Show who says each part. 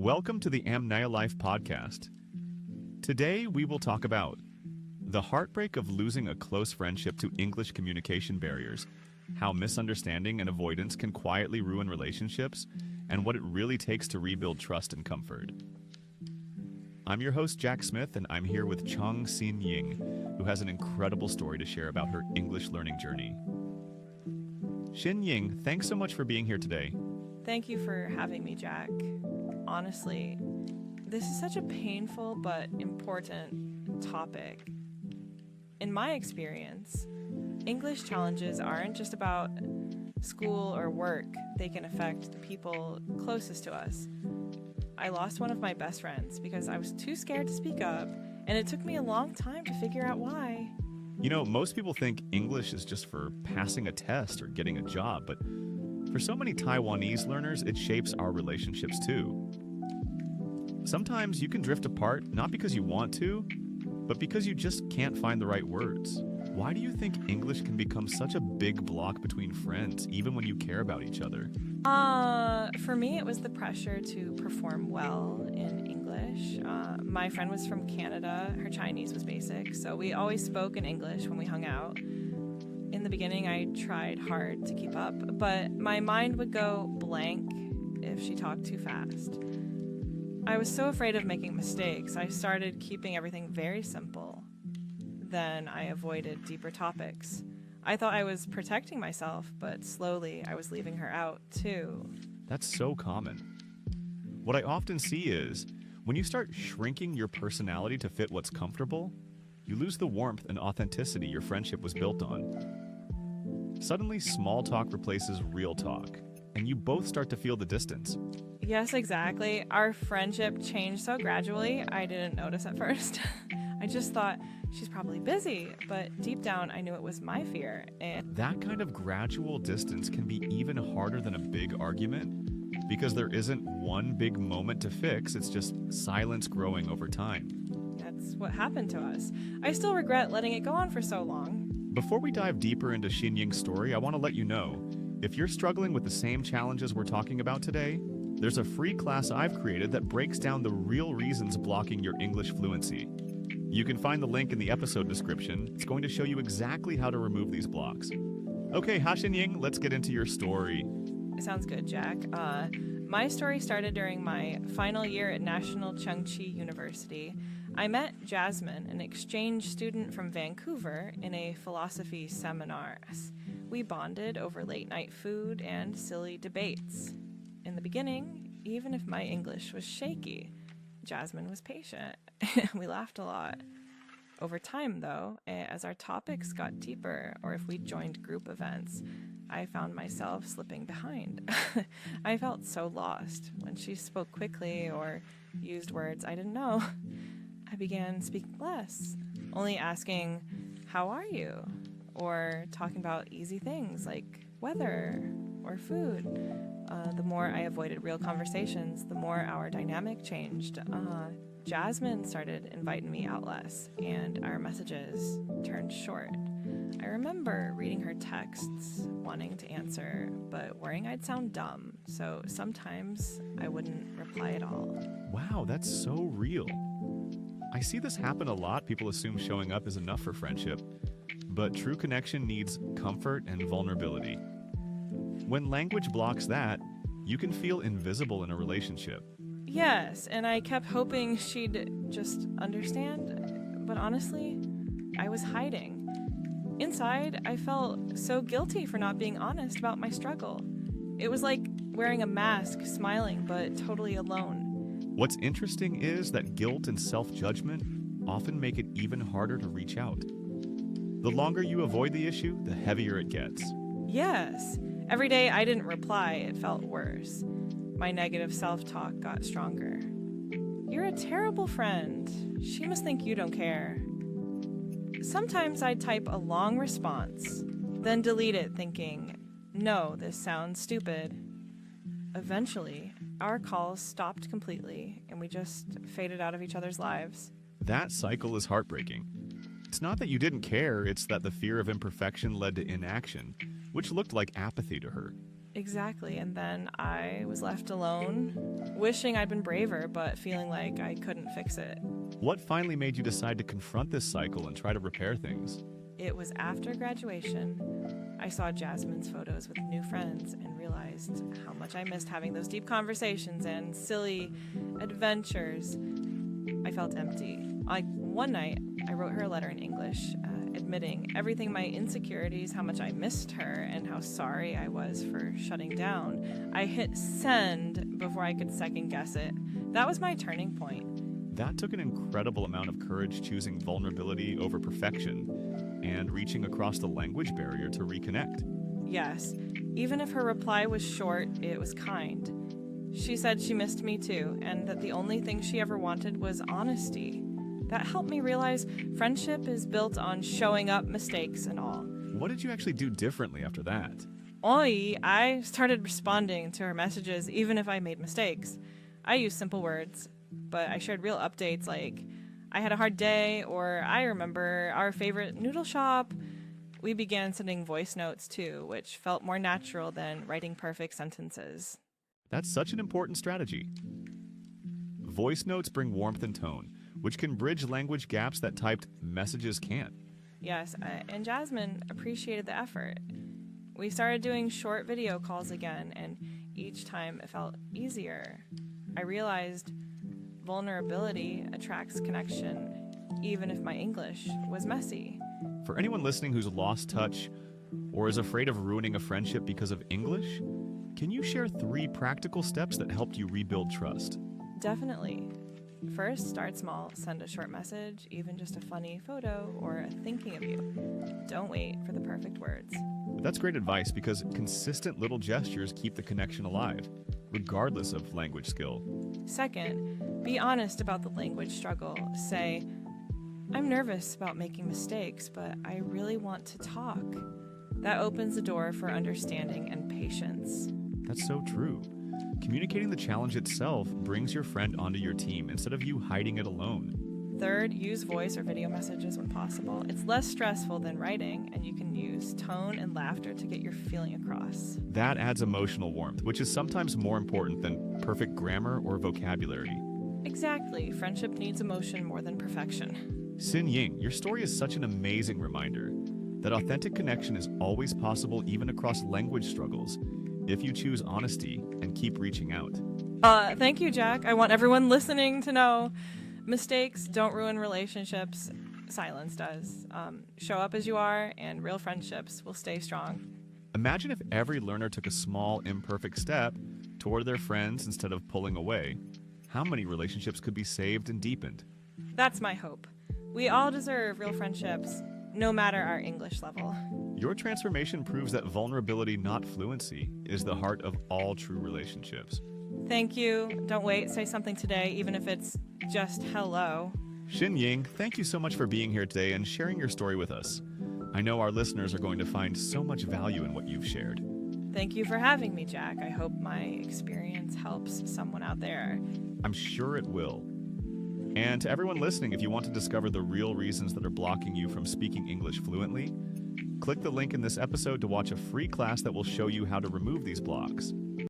Speaker 1: Welcome to the Amnayalife podcast. Today we will talk about the heartbreak of losing a close friendship to English communication barriers, how misunderstanding and avoidance can quietly ruin relationships, and what it really takes to rebuild trust and comfort. I'm your host, Jack Smith, and I'm here with Chung Sin Ying, who has an incredible story to share about her English learning journey. Xin Ying, thanks so much for being here today.
Speaker 2: Thank you for having me, Jack. Honestly, this is such a painful but important topic. In my experience, English challenges aren't just about school or work. They can affect the people closest to us. I lost one of my best friends because I was too scared to speak up, and it took me a long time to figure out why.
Speaker 1: You know, most people think English is just for passing a test or getting a job, but for so many Taiwanese learners, it shapes our relationships too. Sometimes you can drift apart not because you want to, but because you just can't find the right words. Why do you think English can become such a big block between friends, even when you care about each other?
Speaker 2: For me, it was the pressure to perform well in English. My friend was from Canada. Her Chinese was basic, so we always spoke in English when we hung out. In the beginning, I tried hard to keep up, but my mind would go blank if she talked too fast. I was so afraid of making mistakes, I started keeping everything very simple. Then I avoided deeper topics. I thought I was protecting myself, but slowly I was leaving her out too.
Speaker 1: That's so common. What I often see is, when you start shrinking your personality to fit what's comfortable, you lose the warmth and authenticity your friendship was built on. Suddenly, small talk replaces real talk, and you both start to feel the distance.
Speaker 2: Yes, exactly. Our friendship changed so gradually, I didn't notice at first. I just thought, she's probably busy, but deep down I knew it was my fear. And
Speaker 1: that kind of gradual distance can be even harder than a big argument, because there isn't one big moment to fix, it's just silence growing over time.
Speaker 2: That's what happened to us. I still regret letting it go on for so long.
Speaker 1: Before we dive deeper into Xin Ying's story, I want to let you know, if you're struggling with the same challenges we're talking about today, there's a free class I've created that breaks down the real reasons blocking your English fluency. You can find the link in the episode description. It's going to show you exactly how to remove these blocks. Okay, Xin Ying, let's get into your story.
Speaker 2: Sounds good, Jack. My story started during my final year at National Cheongchi University. I met Jasmine, an exchange student from Vancouver, in a philosophy seminar. We bonded over late-night food and silly debates. In the beginning, even if my English was shaky, Jasmine was patient. We laughed a lot. Over time, though, as our topics got deeper, or if we joined group events, I found myself slipping behind. I felt so lost when she spoke quickly or used words I didn't know. I began speaking less, only asking, "How are you?" or talking about easy things like weather or food. The more I avoided real conversations, the more our dynamic changed. Jasmine started inviting me out less, and our messages turned short. I remember reading her texts, wanting to answer, but worrying I'd sound dumb, so sometimes I wouldn't reply at all.
Speaker 1: Wow, that's so real. I see this happen a lot. People assume showing up is enough for friendship, but true connection needs comfort and vulnerability. When language blocks that, you can feel invisible in a relationship.
Speaker 2: Yes, and I kept hoping she'd just understand, but honestly, I was hiding. Inside, I felt so guilty for not being honest about my struggle. It was like wearing a mask, smiling, but totally alone.
Speaker 1: What's interesting is that guilt and self-judgment often make it even harder to reach out. The longer you avoid the issue, the heavier it gets.
Speaker 2: Yes. Every day I didn't reply, it felt worse. My negative self-talk got stronger. "You're a terrible friend. She must think you don't care." Sometimes I'd type a long response, then delete it thinking, "No, this sounds stupid." Eventually, our calls stopped completely, and we just faded out of each other's lives.
Speaker 1: That cycle is heartbreaking. It's not that you didn't care, it's that the fear of imperfection led to inaction, which looked like apathy to her.
Speaker 2: Exactly. And then I was left alone, wishing I'd been braver, but feeling like I couldn't fix it.
Speaker 1: What finally made you decide to confront this cycle and try to repair things?
Speaker 2: It was after graduation. I saw Jasmine's photos with new friends and realized how much I missed having those deep conversations and silly adventures. I felt empty. One night, I wrote her a letter in English, admitting everything, my insecurities, how much I missed her, and how sorry I was for shutting down. I hit send before I could second guess it. That was my turning point.
Speaker 1: That took an incredible amount of courage, choosing vulnerability over perfection and reaching across the language barrier to reconnect.
Speaker 2: Yes, even if her reply was short, it was kind. She said she missed me too, and that the only thing she ever wanted was honesty. That helped me realize friendship is built on showing up, mistakes and all.
Speaker 1: What did you actually do differently after that?
Speaker 2: I started responding to her messages even if I made mistakes. I used simple words, but I shared real updates like, I had a hard day, or I remember our favorite noodle shop. We began sending voice notes too, which felt more natural than writing perfect sentences.
Speaker 1: That's such an important strategy. Voice notes bring warmth and tone, which can bridge language gaps that typed messages can't.
Speaker 2: Yes, and Jasmine appreciated the effort. We started doing short video calls again, and each time it felt easier. I realized vulnerability attracts connection, even if my English was messy.
Speaker 1: For anyone listening who's lost touch or is afraid of ruining a friendship because of English, can you share 3 practical steps that helped you rebuild trust?
Speaker 2: Definitely. First, start small. Send a short message, even just a funny photo or a thinking of you. Don't wait for the perfect words.
Speaker 1: That's great advice because consistent little gestures keep the connection alive, regardless of language skill.
Speaker 2: Second, be honest about the language struggle. Say, I'm nervous about making mistakes, but I really want to talk. That opens the door for understanding and patience.
Speaker 1: That's so true. Communicating the challenge itself brings your friend onto your team instead of you hiding it alone.
Speaker 2: Third, use voice or video messages when possible. It's less stressful than writing, and you can use tone and laughter to get your feeling across.
Speaker 1: That adds emotional warmth, which is sometimes more important than perfect grammar or vocabulary.
Speaker 2: Exactly. Friendship needs emotion more than perfection.
Speaker 1: Xin Ying, your story is such an amazing reminder that authentic connection is always possible even across language struggles if you choose honesty and keep reaching out.
Speaker 2: Thank you, Jack. I want everyone listening to know mistakes don't ruin relationships. Silence does. Show up as you are, and real friendships will stay strong.
Speaker 1: Imagine if every learner took a small, imperfect step toward their friends instead of pulling away. How many relationships could be saved and deepened?
Speaker 2: That's my hope. We all deserve real friendships, no matter our English level.
Speaker 1: Your transformation proves that vulnerability, not fluency, is the heart of all true relationships.
Speaker 2: Thank you. Don't wait. Say something today, even if it's just hello.
Speaker 1: Xin Ying, thank you so much for being here today and sharing your story with us. I know our listeners are going to find so much value in what you've shared.
Speaker 2: Thank you for having me, Jack. I hope my experience helps someone out there.
Speaker 1: I'm sure it will. And to everyone listening, if you want to discover the real reasons that are blocking you from speaking English fluently, click the link in this episode to watch a free class that will show you how to remove these blocks.